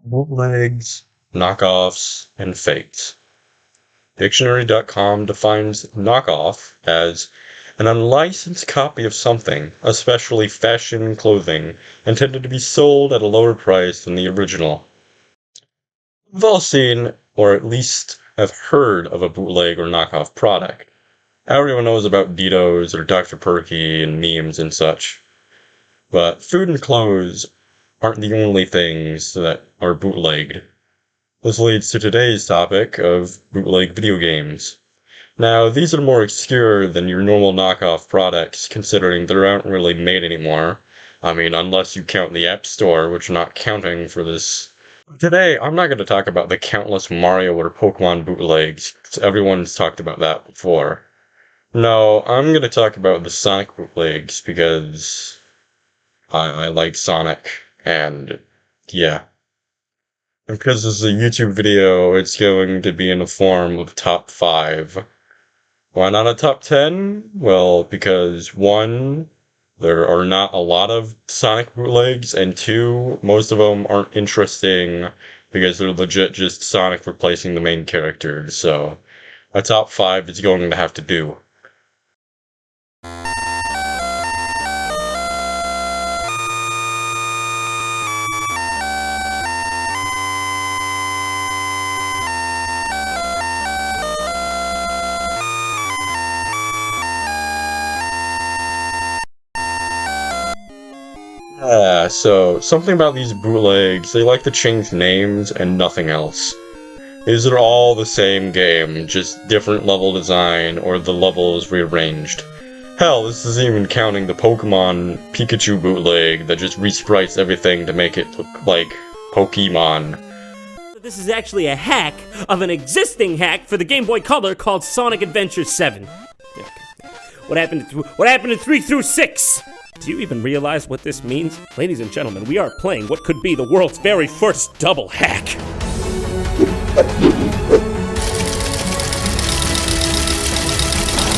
Bootlegs, knockoffs, and fakes. Dictionary.com defines knockoff as an unlicensed copy of something, especially fashion clothing, intended to be sold at a lower price than the original. We've all seen, or at least have heard of a bootleg or knockoff product. Everyone knows about Dito's or Dr. Perky and memes and such. But food and clothes aren't the only things that are bootlegged. This leads to today's topic of bootleg video games. Now, these are more obscure than your normal knockoff products, considering they aren't really made anymore. I mean, unless you count the App Store, which I'm not counting for this. Today, I'm not going to talk about the countless Mario or Pokemon bootlegs, because everyone's talked about that before. No, I'm going to talk about the Sonic bootlegs, because I like Sonic, and yeah. And because this is a YouTube video, it's going to be in the form of top 5. Why not a top 10? Well, because 1, there are not a lot of Sonic bootlegs, and 2, most of them aren't interesting because they're legit just Sonic replacing the main character, so a top 5 is going to have to do. So something about these bootlegs, they like to change names and nothing else. These are all the same game, just different level design or the levels rearranged. Hell, this isn't even counting the Pokemon Pikachu bootleg that just resprites everything to make it look like Pokemon. This is actually a hack of an existing hack for the Game Boy Color called Sonic Adventure 7. What happened to 3 through 6? Do you even realize what this means? Ladies and gentlemen, we are playing what could be the world's very first double hack.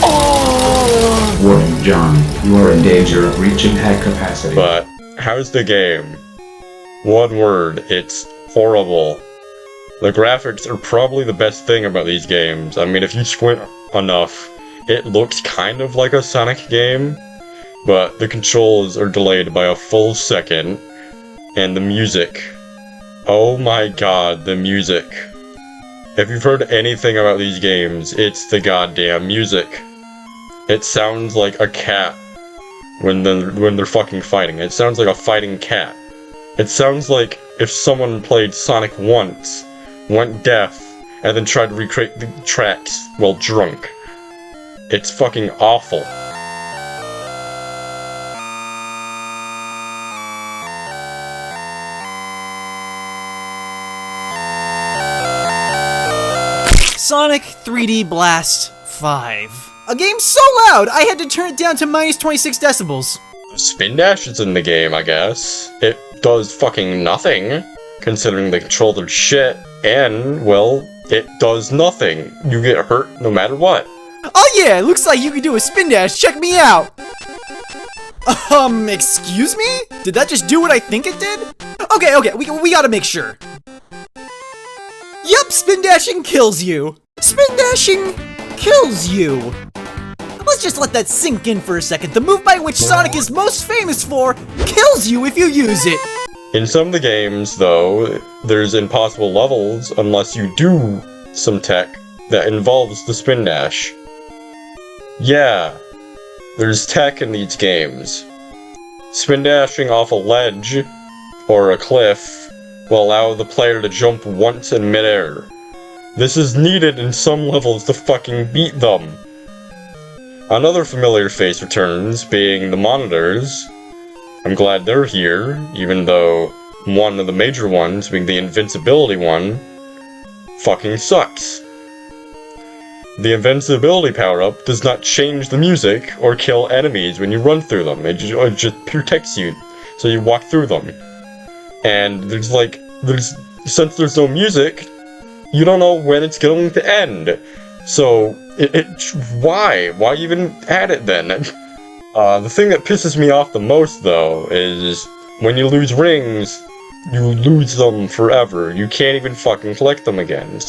Oh! Warning, John. You are in danger of reaching hack capacity. But how's the game? One word, it's horrible. The graphics are probably the best thing about these games. I mean, if you squint enough, it looks kind of like a Sonic game. But the controls are delayed by a full second, and the music. Oh my god, the music. If you've heard anything about these games, it's the goddamn music. It sounds like a cat when they're fucking fighting. It sounds like a fighting cat. It sounds like if someone played Sonic once, went deaf, and then tried to recreate the tracks while drunk. It's fucking awful. Sonic 3D Blast 5. A game so loud, I had to turn it down to minus 26 decibels. Spindash is in the game, I guess. It does fucking nothing, considering the controller's shit, and, well, it does nothing. You get hurt no matter what. Oh yeah, looks like you can do a spin dash, check me out! Excuse me? Did that just do what I think it did? Okay, we gotta make sure. Yup, spin dashing kills you. Spin dashing kills you. Let's just let that sink in for a second. The move by which Sonic is most famous for kills you if you use it. In some of the games, though, there's impossible levels unless you do some tech that involves the spin dash. Yeah, there's tech in these games. Spin dashing off a ledge or a cliff will allow the player to jump once in midair. This is needed in some levels to fucking beat them. Another familiar face returns, being the monitors. I'm glad they're here, even though one of the major ones, being the invincibility one, fucking sucks. The invincibility power-up does not change the music or kill enemies when you run through them. It just protects you, so you walk through them. And since there's no music, you don't know when it's going to end. So, why? Why even add it then? The thing that pisses me off the most, though, is when you lose rings, you lose them forever. You can't even fucking collect them again.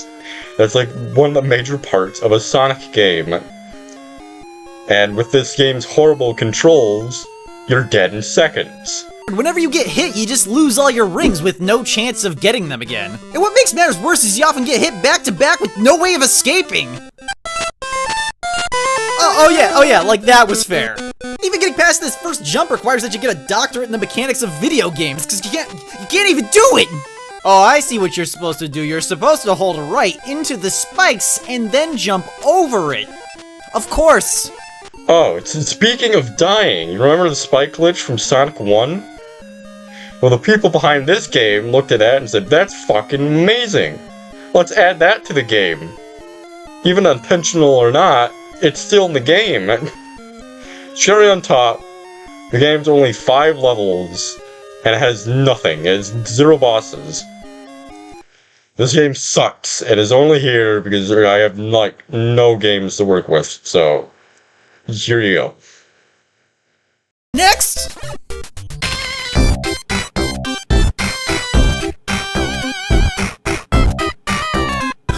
That's like one of the major parts of a Sonic game. And with this game's horrible controls, you're dead in seconds. Whenever you get hit, you just lose all your rings with no chance of getting them again. And what makes matters worse is you often get hit back to back with no way of escaping. Oh yeah, like that was fair. Even getting past this first jump requires that you get a doctorate in the mechanics of video games, because you can't even do it! Oh, I see what you're supposed to do. You're supposed to hold right into the spikes and then jump over it. Of course. Oh, speaking of dying, you remember the spike glitch from Sonic 1? Well, the people behind this game looked at that and said, that's fucking amazing. Let's add that to the game. Even intentional or not, it's still in the game. Cherry on top, the game's only 5 levels, and it has nothing. It has 0 bosses. This game sucks, and is only here because I have, like, no games to work with, so here you go. Next!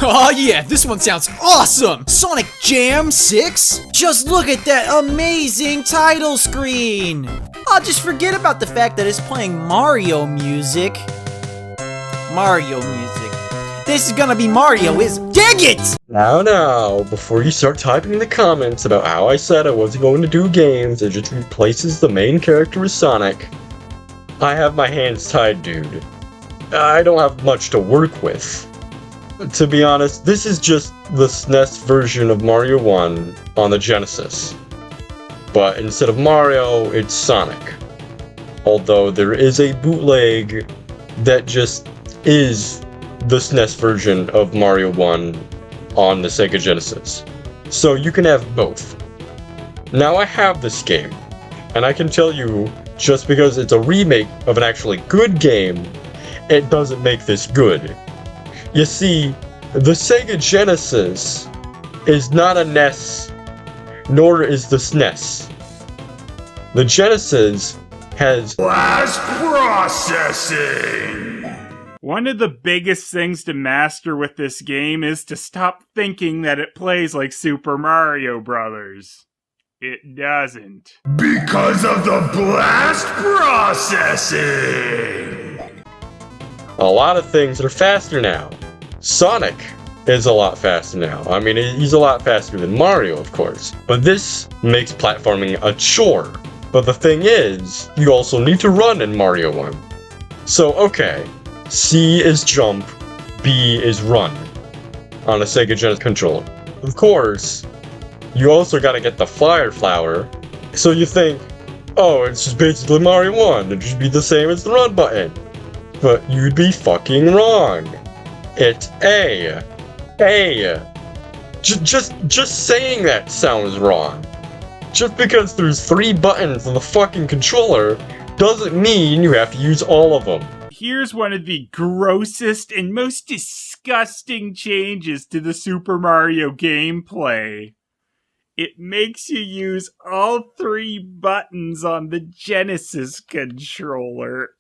Oh yeah, this one sounds awesome! Sonic Jam 6? Just look at that amazing title screen! I'll just forget about the fact that it's playing Mario music. Mario music. This is gonna be Mario, dang it! Now, before you start typing in the comments about how I said I wasn't going to do games, it just replaces the main character with Sonic. I have my hands tied, dude. I don't have much to work with. To be honest, this is just the SNES version of Mario 1 on the Genesis. But instead of Mario, it's Sonic. Although there is a bootleg that just is the SNES version of Mario 1 on the Sega Genesis. So you can have both. Now I have this game, and I can tell you, just because it's a remake of an actually good game, it doesn't make this good. You see, the Sega Genesis is not a NES, nor is the SNES. The Genesis has Blast processing! One of the biggest things to master with this game is to stop thinking that it plays like Super Mario Brothers. It doesn't. Because of the blast processing! a lot of things that are faster now. Sonic is a lot faster now. I mean, he's a lot faster than Mario, of course. But this makes platforming a chore. But the thing is, you also need to run in Mario 1. So, okay, C is jump, B is run on a Sega Genesis controller. Of course, you also gotta get the Fire Flower, so you think, oh, it's just basically Mario 1, it'd just be the same as the run button. But you'd be fucking wrong. It's A. Just saying that sounds wrong. Just because there's 3 buttons on the fucking controller doesn't mean you have to use all of them. Here's one of the grossest and most disgusting changes to the Super Mario gameplay. It makes you use all 3 buttons on the Genesis controller.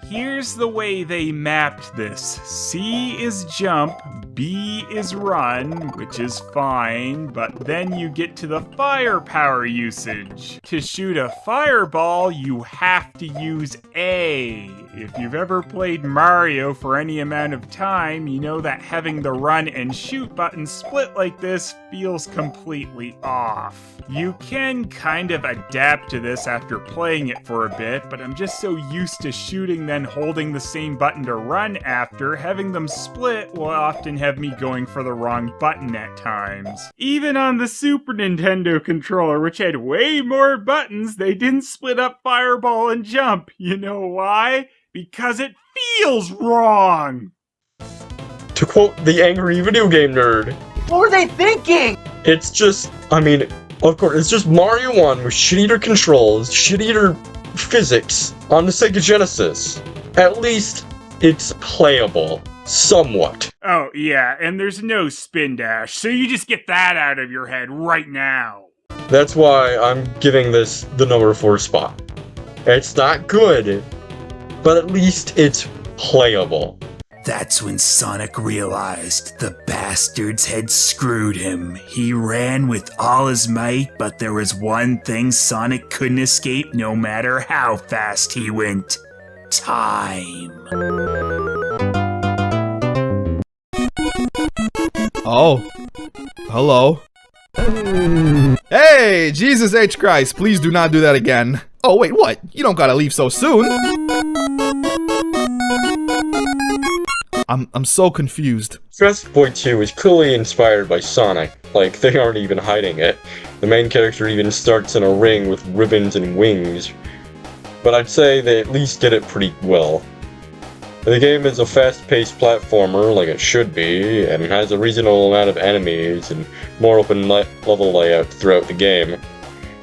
Here's the way they mapped this. C is jump, B is run, which is fine, but then you get to the firepower usage. To shoot a fireball, you have to use A. If you've ever played Mario for any amount of time, you know that having the run and shoot buttons split like this feels completely off. You can kind of adapt to this after playing it for a bit, but I'm just so used to shooting then holding the same button to run after, having them split will often have me going for the wrong button at times. Even on the Super Nintendo controller, which had way more buttons, they didn't split up Fireball and Jump. You know why? Because it feels wrong! To quote the angry video game nerd, what were they thinking? It's just, I mean, of course, it's just Mario 1 with shittier controls, shittier physics on the Sega Genesis. At least it's playable. Somewhat. Oh, yeah, and there's no spin dash, so you just get that out of your head right now. That's why I'm giving this the number 4 spot. It's not good, but at least it's playable. That's when Sonic realized the bastards had screwed him. He ran with all his might, but there was one thing Sonic couldn't escape no matter how fast he went. Time. Oh. Hello. Hey, Jesus H. Christ, please do not do that again. Oh, wait, what? You don't gotta leave so soon. I'm so confused. Jurassic Boy 2 is clearly inspired by Sonic, like they aren't even hiding it. The main character even starts in a ring with ribbons and wings, but I'd say they at least did it pretty well. The game is a fast-paced platformer like it should be, and has a reasonable amount of enemies and more open level layout throughout the game.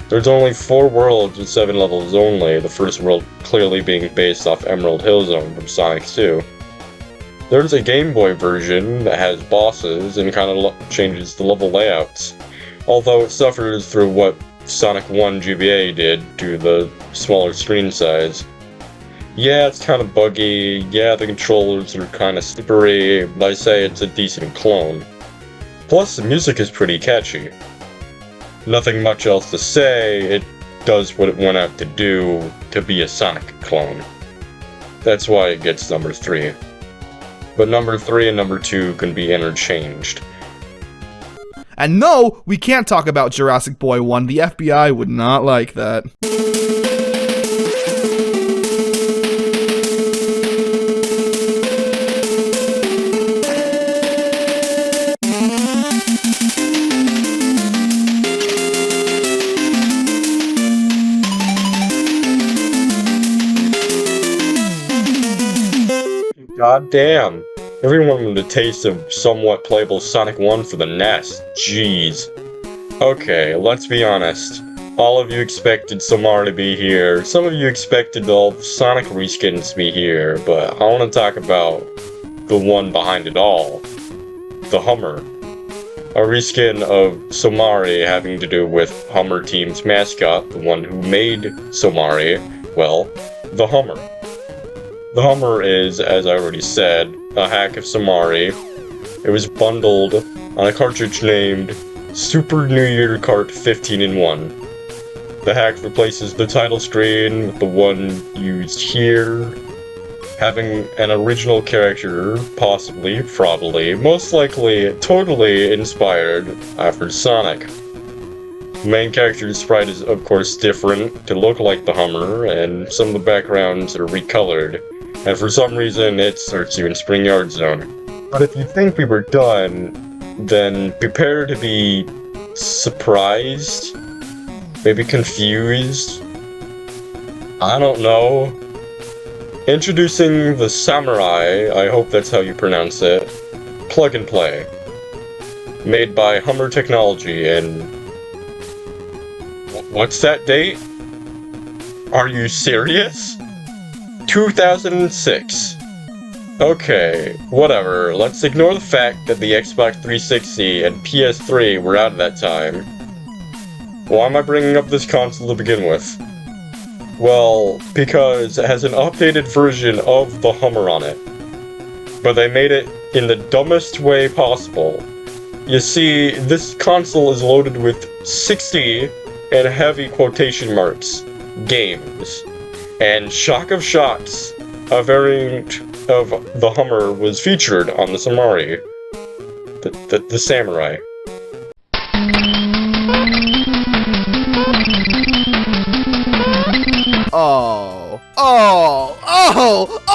There's only 4 worlds with 7 levels only, the first world clearly being based off Emerald Hill Zone from Sonic 2. There's a Game Boy version that has bosses and kind of changes the level layouts, although it suffers through what Sonic 1 GBA did to the smaller screen size. Yeah, it's kind of buggy, yeah, the controllers are kind of slippery, but I say it's a decent clone. Plus, the music is pretty catchy. Nothing much else to say, it does what it went out to do, to be a Sonic clone. That's why it gets number 3. But number 3 and number 2 can be interchanged. And no, we can't talk about Jurassic Boy 1. The FBI would not like that. God damn. Everyone wanted a taste of somewhat playable Sonic 1 for the NES. Jeez. Okay, let's be honest. All of you expected Somari to be here. Some of you expected all the Sonic reskins to be here, but I want to talk about the one behind it all. The Hummer. A reskin of Somari having to do with Hummer Team's mascot, the one who made Somari, well, the Hummer. The Hummer is, as I already said, a hack of Somari. It was bundled on a cartridge named Super New Year Kart 15-in-1. The hack replaces the title screen with the one used here, having an original character, possibly, probably, most likely, totally inspired after Sonic. The main character's sprite is, of course, different to look like the Hummer, and some of the backgrounds are recolored. And for some reason, it starts you in Spring Yard Zone. But if you think we were done, then prepare to be surprised, maybe confused, I don't know. Introducing the Samurai, I hope that's how you pronounce it, plug and play. Made by Hummer Technology, and... what's that date? Are you serious? 2006. Okay, whatever. Let's ignore the fact that the Xbox 360 and PS3 were out at that time. Why am I bringing up this console to begin with? Well, because it has an updated version of the Hummer on it. But they made it in the dumbest way possible. You see, this console is loaded with 60, and heavy quotation marks, games. And shock of shocks, a variant of the Hummer was featured on the Somari. The Samurai.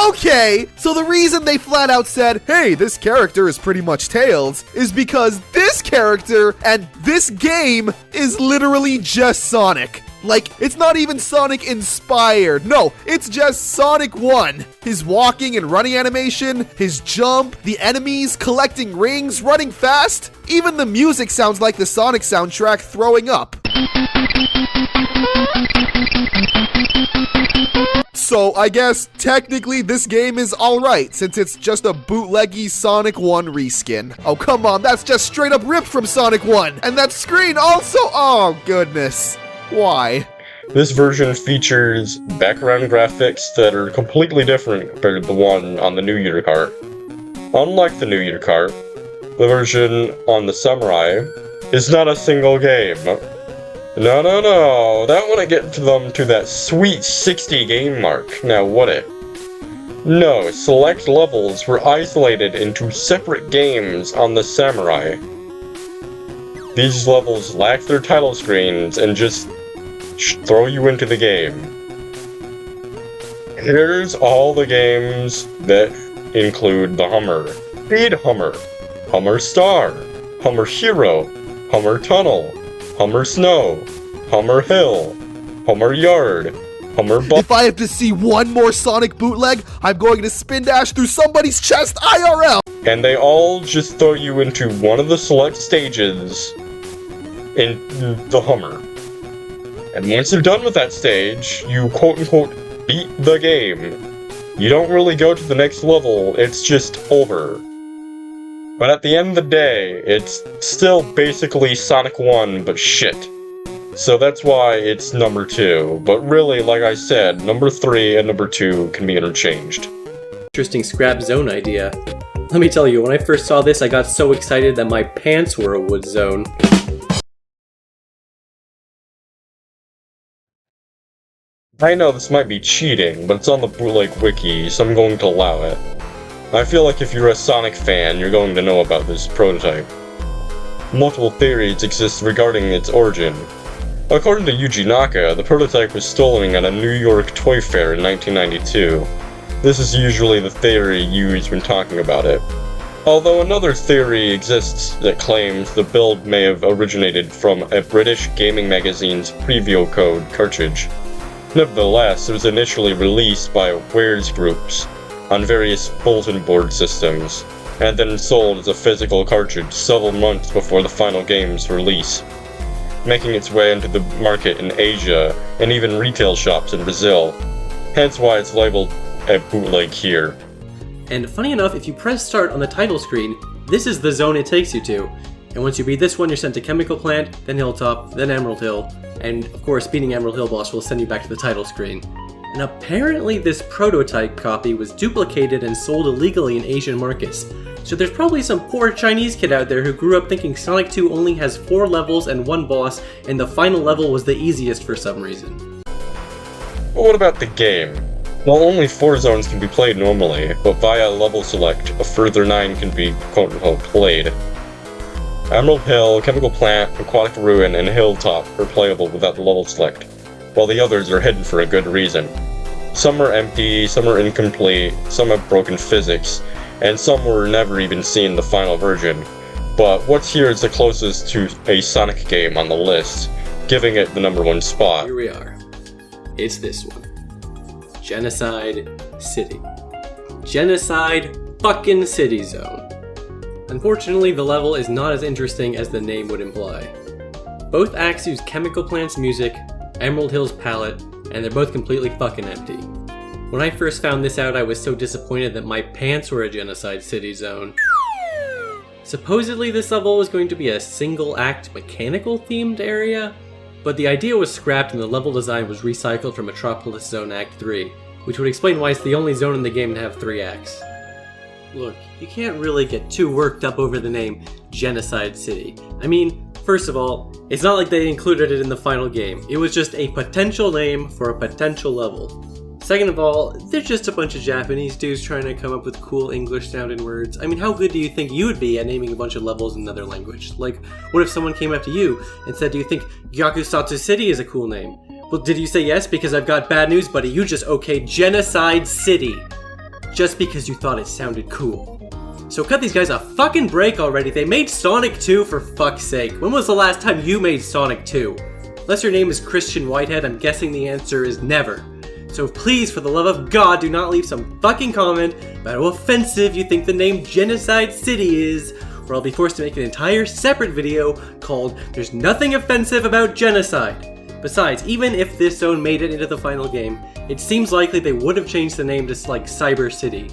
Okay! So the reason they flat out said, hey, this character is pretty much Tails, is because this character and this game is literally just Sonic. Like, it's not even Sonic inspired. No, it's just Sonic 1. His walking and running animation, his jump, the enemies, collecting rings, running fast. Even the music sounds like the Sonic soundtrack throwing up. So I guess technically this game is alright, since it's just a bootleggy Sonic 1 reskin. Oh come on, that's just straight up ripped from Sonic 1! And that screen also, oh goodness. Why? This version features background graphics that are completely different compared to the one on the New Year cart. Unlike the New Year cart, the version on the Somari is not a single game. No, that wouldn't get them to that sweet 60 game mark, now would it? No, select levels were isolated into separate games on the Samurai. These levels lack their title screens and just throw you into the game. Here's all the games that include the Hummer, Speed Hummer, Hummer Star, Hummer Hero, Hummer Tunnel, Hummer Snow, Hummer Hill, Hummer Yard, Hummer If I have to see one more Sonic bootleg, I'm going to spin dash through somebody's chest IRL! And they all just throw you into one of the select stages in the Hummer. And once you're done with that stage, you quote-unquote beat the game. You don't really go to the next level, it's just over. But at the end of the day, it's still basically Sonic 1, but shit. So that's why it's number 2. But really, like I said, number 3 and number 2 can be interchanged. Interesting scrap zone idea. Let me tell you, when I first saw this, I got so excited that my pants were a wood zone. I know this might be cheating, but it's on the Bootleg Wiki, so I'm going to allow it. I feel like if you're a Sonic fan, you're going to know about this prototype. Multiple theories exist regarding its origin. According to Yuji Naka, the prototype was stolen at a New York toy fair in 1992. This is usually the theory used when talking about it. Although another theory exists that claims the build may have originated from a British gaming magazine's preview code cartridge. Nevertheless, it was initially released by wares groups on various bulletin board systems, and then sold as a physical cartridge several months before the final game's release, making its way into the market in Asia and even retail shops in Brazil, hence why it's labeled a bootleg here. And funny enough, if you press start on the title screen, this is the zone it takes you to. And once you beat this one, you're sent to Chemical Plant, then Hilltop, then Emerald Hill, and of course beating Emerald Hill boss will send you back to the title screen. And apparently this prototype copy was duplicated and sold illegally in Asian markets. So there's probably some poor Chinese kid out there who grew up thinking Sonic 2 only has 4 levels and 1 boss, and the final level was the easiest for some reason. But what about the game? Well, only 4 zones can be played normally, but via level select, a further 9 can be quote-unquote played. Emerald Hill, Chemical Plant, Aquatic Ruin, and Hilltop are playable without the level select, while the others are hidden for a good reason. Some are empty, some are incomplete, some have broken physics, and some were never even seen in the final version. But what's here is the closest to a Sonic game on the list, giving it the number 1 spot. Here we are. It's this one. Genocide City. Genocide fucking City Zone. Unfortunately, the level is not as interesting as the name would imply. Both acts use Chemical Plant's music, Emerald Hill's palette, and they're both completely fucking empty. When I first found this out, I was so disappointed that my pants were a Genocide City Zone. Supposedly this level was going to be a single-act mechanical themed area, but the idea was scrapped and the level design was recycled from Metropolis Zone Act 3, which would explain why it's the only zone in the game to have 3 acts. Look, you can't really get too worked up over the name Genocide City. I mean, first of all, it's not like they included it in the final game. It was just a potential name for a potential level. Second of all, they're just a bunch of Japanese dudes trying to come up with cool English-sounding words. I mean, how good do you think you would be at naming a bunch of levels in another language? Like, what if someone came up to you and said, do you think Yakusatsu City is a cool name? Well, did you say yes? Because I've got bad news, buddy. You just okayed Genocide City. Just because you thought it sounded cool. So cut these guys a fucking break already. They made Sonic 2 for fuck's sake. When was the last time you made Sonic 2? Unless your name is Christian Whitehead, I'm guessing the answer is never. So please, for the love of God, do not leave some fucking comment about how offensive you think the name Genocide City is, or I'll be forced to make an entire separate video called There's Nothing Offensive About Genocide. Besides, even if this zone made it into the final game, it seems likely they would have changed the name to like Cyber City.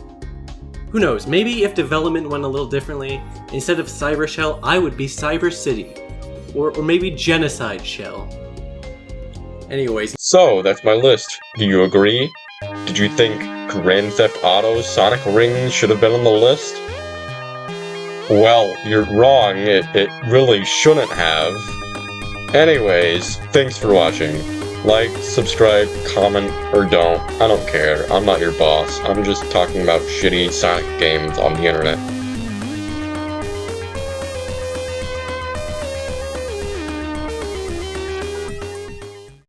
Who knows, maybe if development went a little differently, instead of Cybershell, I would be Cyber City. Or maybe Genocide Shell. Anyways. So, that's my list. Do you agree? Did you think Grand Theft Auto's Sonic Rings should have been on the list? Well, you're wrong. It really shouldn't have. Anyways, thanks for watching. Like, subscribe, comment, or don't. I don't care. I'm not your boss. I'm just talking about shitty Sonic games on the internet.